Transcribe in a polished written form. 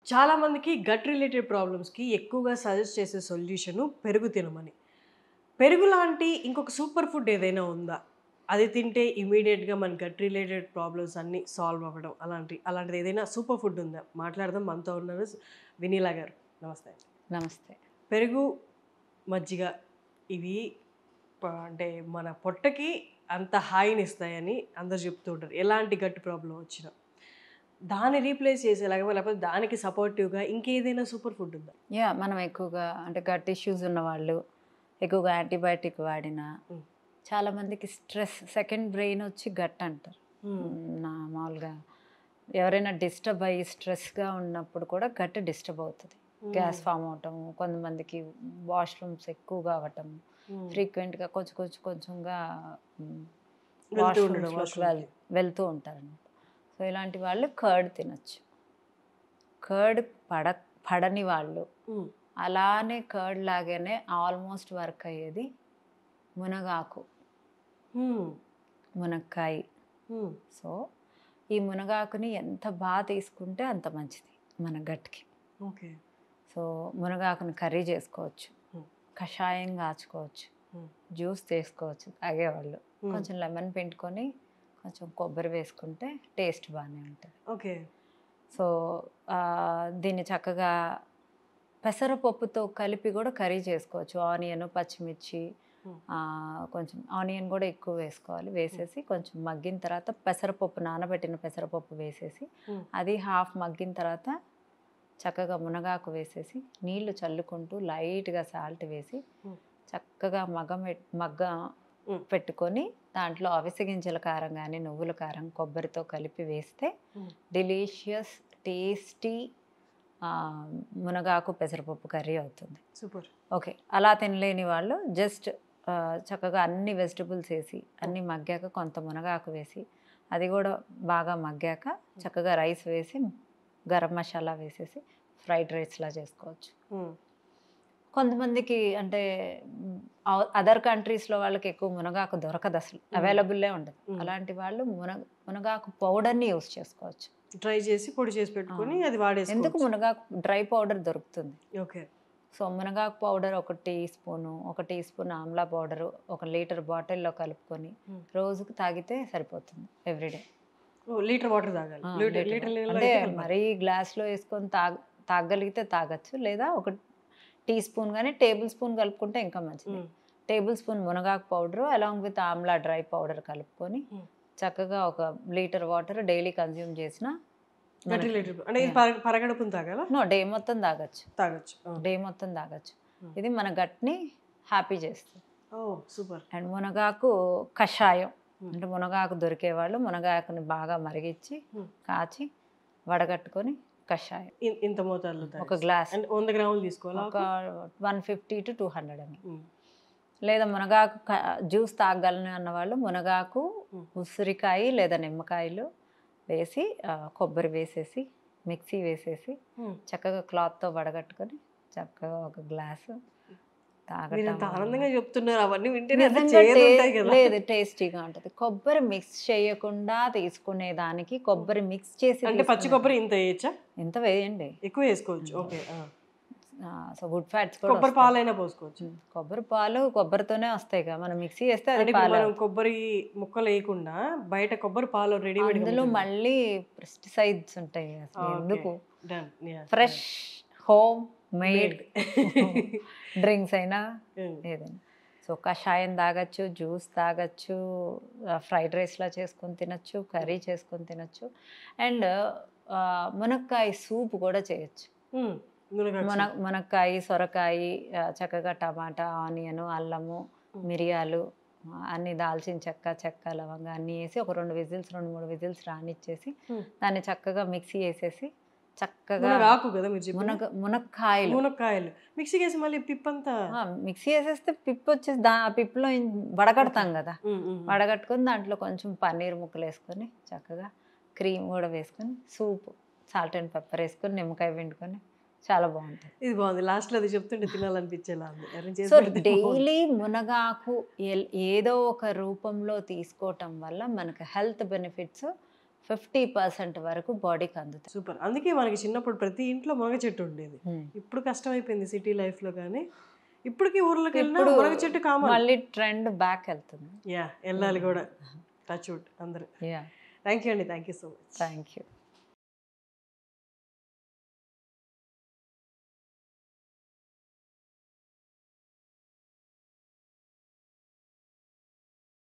చాలామందికి gut related ప్రాబ్లమ్స్కి ఎక్కువగా suggest చేసే సొల్యూషను పెరుగు తినమని. పెరుగు లాంటి ఇంకొక సూపర్ ఫుడ్ ఏదైనా ఉందా? అది తింటే ఇమీడియట్‌గా మన గట్ రిలేటెడ్ ప్రాబ్లమ్స్ అన్నీ సాల్వ్ అవ్వడం అలాంటిది ఏదైనా సూపర్ ఫుడ్ ఉందా? మాట్లాడదాం. మనతో ఉన్నారు వినీలా గారు. నమస్తే. నమస్తే. పెరుగు, మజ్జిగ ఇవి అంటే మన పొట్టకి అంత హాయినిస్తాయని అందరూ చెప్తూ ఉంటారు. ఎలాంటి గట్ ప్రాబ్లమ్ వచ్చినా. దాన్ని రీప్లేస్ చేసేలాగా లేకపోతే దానికి సపోర్టివ్‌గా ఇంకేదైనా సూపర్ ఫుడ్ ఉందా? మనం ఎక్కువగా అంటే గట్ ఇష్యూస్ ఉన్నవాళ్ళు ఎక్కువగా యాంటీబయాటిక్ వాడినా చాలామందికి స్ట్రెస్ సెకండ్ బ్రెయిన్ వచ్చి గట్ అంటారు. నా మామూలుగా ఎవరైనా డిస్టర్బ్ అయ్యి స్ట్రెస్గా ఉన్నప్పుడు కూడా గట్ డిస్టర్బ్ అవుతుంది. గ్యాస్ ఫామ్ అవటము, కొంతమందికి వాష్రూమ్స్ ఎక్కువగా అవ్వటం, ఫ్రీక్వెంట్గా కొంచెంగా వెళ్తూ ఉంటారు. సో ఇలాంటి వాళ్ళు కర్డ్ తినచ్చు. కర్డ్ పడని వాళ్ళు అలానే కర్డ్ లాగానే ఆల్మోస్ట్ వర్క్ అయ్యేది మునగాకు, మునక్కాయ. సో ఈ మునగాకుని ఎంత బాగా తీసుకుంటే అంత మంచిది మన గట్కి. ఓకే. సో మునగాకుని కర్రీ చేసుకోవచ్చు, కషాయం కాచుకోవచ్చు, జ్యూస్ చేసుకోవచ్చు తాగేవాళ్ళు. కొంచెం లెమన్ పిండుకొని కొంచెం కొబ్బరి వేసుకుంటే టేస్ట్ బాగానే ఉంటుంది. ఓకే. సో దీన్ని చక్కగా పెసరపప్పుతో కలిపి కూడా కర్రీ చేసుకోవచ్చు. ఆనియన్, పచ్చిమిర్చి, కొంచెం ఆనియన్ కూడా ఎక్కువ వేసుకోవాలి. వేసేసి కొంచెం మగ్గిన తర్వాత పెసరపప్పు, నానబెట్టిన పెసరపప్పు వేసేసి అది హాఫ్ మగ్గిన తర్వాత చక్కగా మునగాకు వేసేసి నీళ్లు చల్లుకుంటూ లైట్గా సాల్ట్ వేసి చక్కగా మగ్గ పెట్టుకొని దాంట్లో అవిసె గింజల కారం కానీ నువ్వుల కారం కొబ్బరితో కలిపి వేస్తే డెలీషియస్ టేస్టీ మునగాకు పెసరపప్పు కర్రీ అవుతుంది. సూపర్. ఓకే. అలా తినలేని వాళ్ళు జస్ట్ చక్కగా అన్ని వెజిటబుల్స్ వేసి అన్నీ మగ్గాక కొంత మునగాకు వేసి అది కూడా బాగా మగ్గాక చక్కగా రైస్ వేసి గరం మసాలా వేసేసి ఫ్రైడ్ రైస్లా చేసుకోవచ్చు. కొంతమందికి అంటే అదర్ కంట్రీస్లో వాళ్ళకి ఎక్కువ మునగాకు దొరకదు, అసలు అవైలబుల్లే ఉండదు. అలాంటి వాళ్ళు మునగాకు పౌడర్ని యూస్ చేసుకోవచ్చు. డ్రై చేసి పొడి చేసి పెట్టుకొని అది వాడేసి. ఎందుకు మునగాకు డ్రై పౌడర్ దొరుకుతుంది. ఓకే. సో మునగాకు powder 1 teaspoon amla powder 1 litre బాటిల్లో కలుపుకొని రోజుకు తాగితే సరిపోతుంది. ఎవ్రీడే లీటర్ వాటర్ తాగాలి. అంటే మరీ గ్లాస్లో వేసుకొని తాగగలిగితే తాగచ్చు, లేదా 1 టీ స్పూన్ కానీ టేబుల్ స్పూన్ కలుపుకుంటే ఇంకా మంచిది. టేబుల్ స్పూన్ మునగాకు powder along with Amla dry powder కలుపుకొని చక్కగా 1 లీటర్ వాటర్ డైలీ కన్జ్యూమ్ చేసిన డే మొత్తం తాగొచ్చు. ఇది మన గట్ని హ్యాపీ చేస్తుంది. సూపర్. అండ్ మునగాకు కషాయం అంటే మునగాకు దొరికే వాళ్ళు మునగాకుని బాగా మరిగించి కాచి వడగట్టుకొని కషాయం ఇంత మోతాదులో 1 గ్లాస్ 100 గ్రాములు తీసుకోవాలి. ఒక 150 to 200 ml. లేదా మునగాకు జ్యూస్ తాగలను అన్నవాళ్ళు మునగాకు, ఉసిరికాయ లేదా నిమ్మకాయలు వేసి కొబ్బరి వేసేసి మిక్సీ వేసేసి చక్కగా క్లాత్తో వడగట్టుకొని చక్కగా 1 గ్లాసు తాగటం. ఆనందంగా చెప్తున్నారు. అవన్నీ వింటే లేదు, టేస్టీగా ఉంటుంది. కొబ్బరి మిక్స్ చేయకుండా తీసుకునే దానికి కొబ్బరి మిక్స్ చేసి అంటే పచ్చి కొబ్బరి ఇంత వేయచ్చా? ఇంత వేయండి, ఎక్కువ వేసుకోవచ్చు. ఓకే. సో గుడ్ ఫ్యాట్స్ కూడా. కొబ్బరి పాలైనా పోసుకోవచ్చు. కొబ్బరి పాలు కొబ్బరితోనే వస్తాయి కదా, మనం మిక్సీ చేస్తే అది మనం కొబ్బరి ముక్కలు వేయకుండా బయట కొబ్బరి పాలు రెడీమేడ్, అందులో మళ్ళీ పెస్టిసైడ్స్ ఉంటాయి. అసలు ఎందుకు? ఫ్రెష్ హోమ్ మేడ్ డ్రింక్స్ అయినా ఏదైనా. సో కషాయం తాగచ్చు, జ్యూస్ తాగచ్చు, ఫ్రైడ్ రైస్లా చేసుకొని తినచ్చు, కర్రీ చేసుకొని తినచ్చు. అండ్ మునక్కాయ సూప్ కూడా చేయొచ్చు. మునక్కాయ, సొరకాయ, చక్కగా టమాటా, ఆనియన్, అల్లము, మిరియాలు, అన్ని దాల్చిన చెక్క, లవంగా అన్నీ వేసి ఒక 2 విజిల్స్ 2-3 విజిల్స్ రానిచ్చేసి దాన్ని చక్కగా మిక్సీ వేసేసి చక్కగా మునక్కాయలు మిక్సీ వేసి మళ్ళీ పిప్పంతా మిక్సీ వేసేస్తే పిప్పు వచ్చేసి ఆ పిప్పులో వడగడతాం కదా, వడగట్టుకొని దాంట్లో కొంచెం పన్నీర్ ముక్కలు వేసుకొని చక్కగా క్రీమ్ కూడా వేసుకొని సూప్ సాల్ట్ అండ్ పెప్పర్ వేసుకొని నిమ్మకాయ పిండుకొని చాలా బాగుంటుంది. ఇది బాగుంది. లాస్ట్లో అది చెప్తుంటే తినాలనిపించేలా ఉంది. సో డైలీ మునగాకు ఏదో ఒక రూపంలో తీసుకోవటం వల్ల మనకు హెల్త్ బెనిఫిట్స్ 50% వరకు బాడీకి అందుతుంది. సూపర్. అందుకే మనకి చిన్నప్పుడు ప్రతి ఇంట్లో మునగ చెట్టు ఉండేది. ఇప్పుడు కష్టమైపోయింది సిటీ లైఫ్లో, కానీ ఇప్పటికీ ఊర్లోకి వెళ్ళినా మునగ చెట్టు కామన్. మళ్ళీ ట్రెండ్ బ్యాక్ వెళ్తుంది. వెళ్ళాలి కూడా. టచ్ వుడ్ అందరూ. థ్యాంక్ యూ అండి, thank you so much. Thank you.